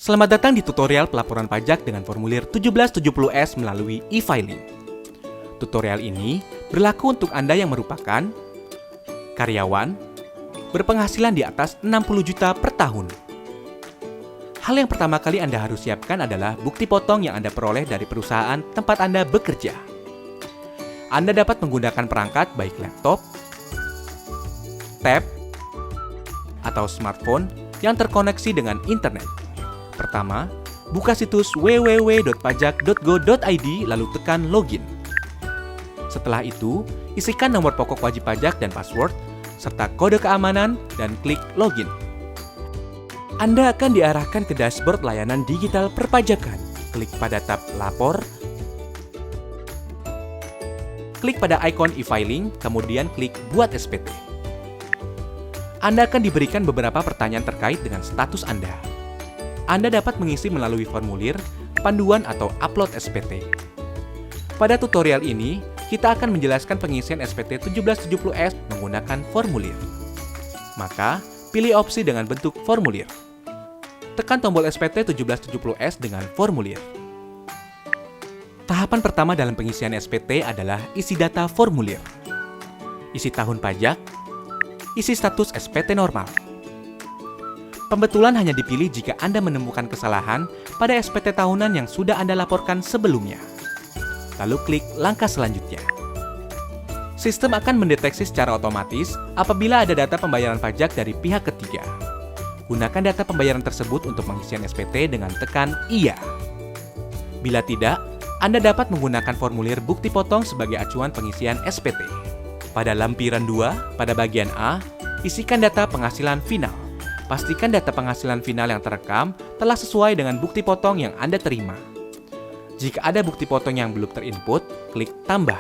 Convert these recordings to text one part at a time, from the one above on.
Selamat datang di tutorial pelaporan pajak dengan formulir 1770S melalui e-filing. Tutorial ini berlaku untuk Anda yang merupakan karyawan berpenghasilan di atas 60 juta per tahun. Hal yang pertama kali Anda harus siapkan adalah bukti potong yang Anda peroleh dari perusahaan tempat Anda bekerja. Anda dapat menggunakan perangkat baik laptop, tab, atau smartphone yang terkoneksi dengan internet. Pertama, buka situs www.pajak.go.id lalu tekan login. Setelah itu, isikan nomor pokok wajib pajak dan password, serta kode keamanan dan klik login. Anda akan diarahkan ke dashboard layanan digital perpajakan. Klik pada tab Lapor, klik pada ikon e-filing, kemudian klik Buat SPT. Anda akan diberikan beberapa pertanyaan terkait dengan status Anda. Anda dapat mengisi melalui formulir, panduan, atau upload SPT. Pada tutorial ini, kita akan menjelaskan pengisian SPT 1770S menggunakan formulir. Maka, pilih opsi dengan bentuk formulir. Tekan tombol SPT 1770S dengan formulir. Tahapan pertama dalam pengisian SPT adalah isi data formulir. Isi tahun pajak, isi status SPT normal. Pembetulan hanya dipilih jika Anda menemukan kesalahan pada SPT tahunan yang sudah Anda laporkan sebelumnya. Lalu klik langkah selanjutnya. Sistem akan mendeteksi secara otomatis apabila ada data pembayaran pajak dari pihak ketiga. Gunakan data pembayaran tersebut untuk pengisian SPT dengan tekan Iya. Bila tidak, Anda dapat menggunakan formulir bukti potong sebagai acuan pengisian SPT. Pada lampiran 2, pada bagian A, isikan data penghasilan final. Pastikan data penghasilan final yang terekam telah sesuai dengan bukti potong yang Anda terima. Jika ada bukti potong yang belum terinput, klik tambah.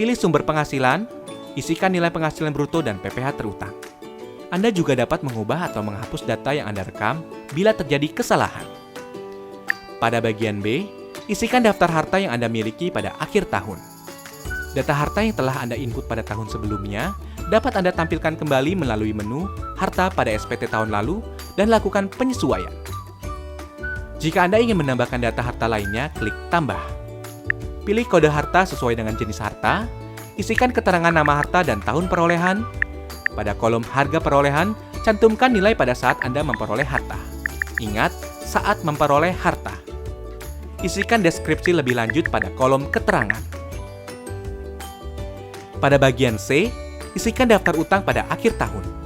Pilih sumber penghasilan, isikan nilai penghasilan bruto dan PPh terutang. Anda juga dapat mengubah atau menghapus data yang Anda rekam bila terjadi kesalahan. Pada bagian B, isikan daftar harta yang Anda miliki pada akhir tahun. Data harta yang telah Anda input pada tahun sebelumnya dapat Anda tampilkan kembali melalui menu Harta pada SPT tahun lalu dan lakukan penyesuaian. Jika Anda ingin menambahkan data harta lainnya, klik Tambah. Pilih kode harta sesuai dengan jenis harta, isikan keterangan nama harta dan tahun perolehan. Pada kolom harga perolehan, cantumkan nilai pada saat Anda memperoleh harta. Ingat, saat memperoleh harta. Isikan deskripsi lebih lanjut pada kolom keterangan. Pada bagian C, isikan daftar utang pada akhir tahun.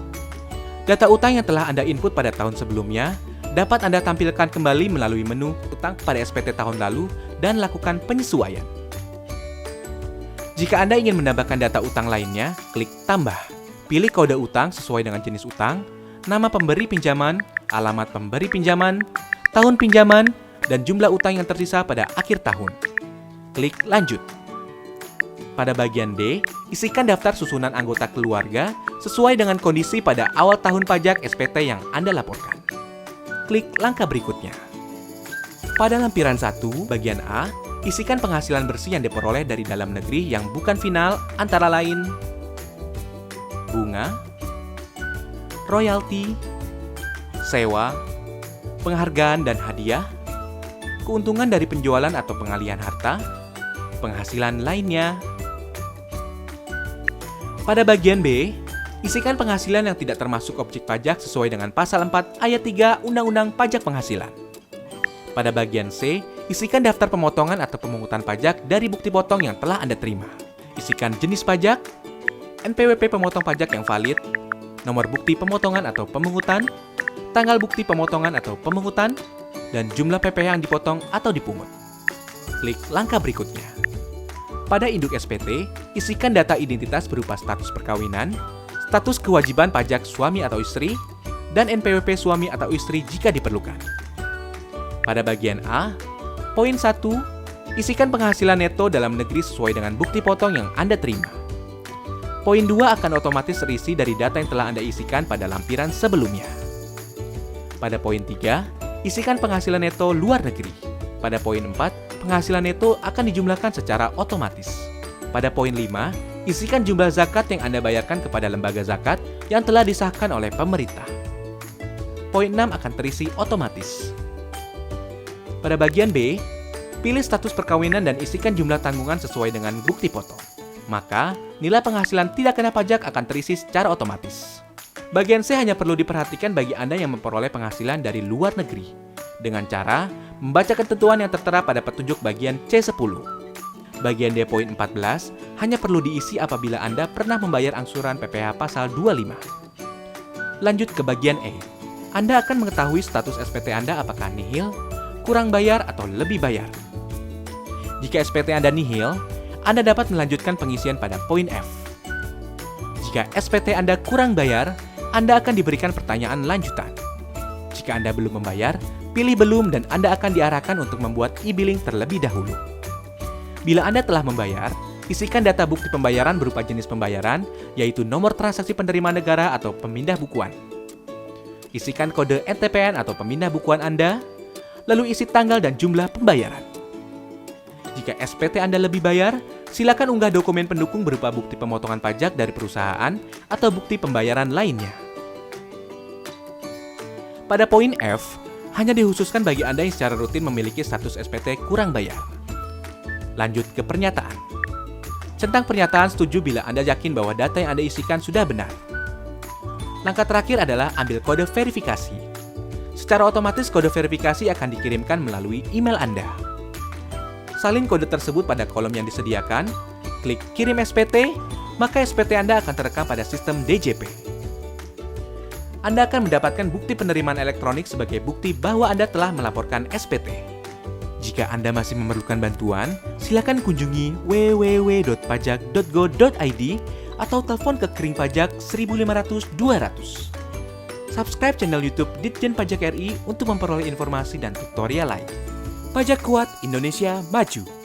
Data utang yang telah Anda input pada tahun sebelumnya dapat Anda tampilkan kembali melalui menu utang pada SPT tahun lalu dan lakukan penyesuaian. Jika Anda ingin menambahkan data utang lainnya, klik tambah. Pilih kode utang sesuai dengan jenis utang, nama pemberi pinjaman, alamat pemberi pinjaman, tahun pinjaman, dan jumlah utang yang tersisa pada akhir tahun. Klik lanjut. Pada bagian D, isikan daftar susunan anggota keluarga sesuai dengan kondisi pada awal tahun pajak SPT yang Anda laporkan. Klik langkah berikutnya. Pada lampiran 1, bagian A, isikan penghasilan bersih yang diperoleh dari dalam negeri yang bukan final antara lain bunga, royalti, sewa, penghargaan dan hadiah, keuntungan dari penjualan atau pengalihan harta, penghasilan lainnya. Pada bagian B, isikan penghasilan yang tidak termasuk objek pajak sesuai dengan pasal 4 ayat 3 Undang-Undang Pajak Penghasilan. Pada bagian C, isikan daftar pemotongan atau pemungutan pajak dari bukti potong yang telah Anda terima. Isikan jenis pajak, NPWP pemotong pajak yang valid, nomor bukti pemotongan atau pemungutan, tanggal bukti pemotongan atau pemungutan, dan jumlah PPh yang dipotong atau dipungut. Klik langkah berikutnya. Pada induk SPT, isikan data identitas berupa status perkawinan, status kewajiban pajak suami atau istri, dan NPWP suami atau istri jika diperlukan. Pada bagian A, poin 1, isikan penghasilan neto dalam negeri sesuai dengan bukti potong yang Anda terima. Poin 2 akan otomatis terisi dari data yang telah Anda isikan pada lampiran sebelumnya. Pada poin 3, isikan penghasilan neto luar negeri. Pada poin 4, penghasilan neto akan dijumlahkan secara otomatis. Pada poin 5, isikan jumlah zakat yang Anda bayarkan kepada lembaga zakat yang telah disahkan oleh pemerintah. Poin 6 akan terisi otomatis. Pada bagian B, pilih status perkawinan dan isikan jumlah tanggungan sesuai dengan bukti foto. Maka, nilai penghasilan tidak kena pajak akan terisi secara otomatis. Bagian C hanya perlu diperhatikan bagi Anda yang memperoleh penghasilan dari luar negeri, dengan cara membaca ketentuan yang tertera pada petunjuk bagian C10. Bagian D poin 14 hanya perlu diisi apabila Anda pernah membayar angsuran PPh pasal 25. Lanjut ke bagian E. Anda akan mengetahui status SPT Anda apakah nihil, kurang bayar, atau lebih bayar. Jika SPT Anda nihil, Anda dapat melanjutkan pengisian pada poin F. Jika SPT Anda kurang bayar, Anda akan diberikan pertanyaan lanjutan. Jika Anda belum membayar, pilih belum dan Anda akan diarahkan untuk membuat e-billing terlebih dahulu. Bila Anda telah membayar, isikan data bukti pembayaran berupa jenis pembayaran, yaitu nomor transaksi penerima negara atau pemindah bukuan. Isikan kode NTPN atau pemindah bukuan Anda, lalu isi tanggal dan jumlah pembayaran. Jika SPT Anda lebih bayar, silakan unggah dokumen pendukung berupa bukti pemotongan pajak dari perusahaan atau bukti pembayaran lainnya. Pada poin F, hanya dikhususkan bagi Anda yang secara rutin memiliki status SPT kurang bayar. Lanjut ke pernyataan. Centang pernyataan setuju bila Anda yakin bahwa data yang Anda isikan sudah benar. Langkah terakhir adalah ambil kode verifikasi. Secara otomatis kode verifikasi akan dikirimkan melalui email Anda. Salin kode tersebut pada kolom yang disediakan, klik kirim SPT, maka SPT Anda akan terekam pada sistem DJP. Anda akan mendapatkan bukti penerimaan elektronik sebagai bukti bahwa Anda telah melaporkan SPT. Jika Anda masih memerlukan bantuan, silakan kunjungi www.pajak.go.id atau telepon ke Kering Pajak 1500 200. Subscribe channel YouTube Ditjen Pajak RI untuk memperoleh informasi dan tutorial lain. Pajak kuat, Indonesia maju.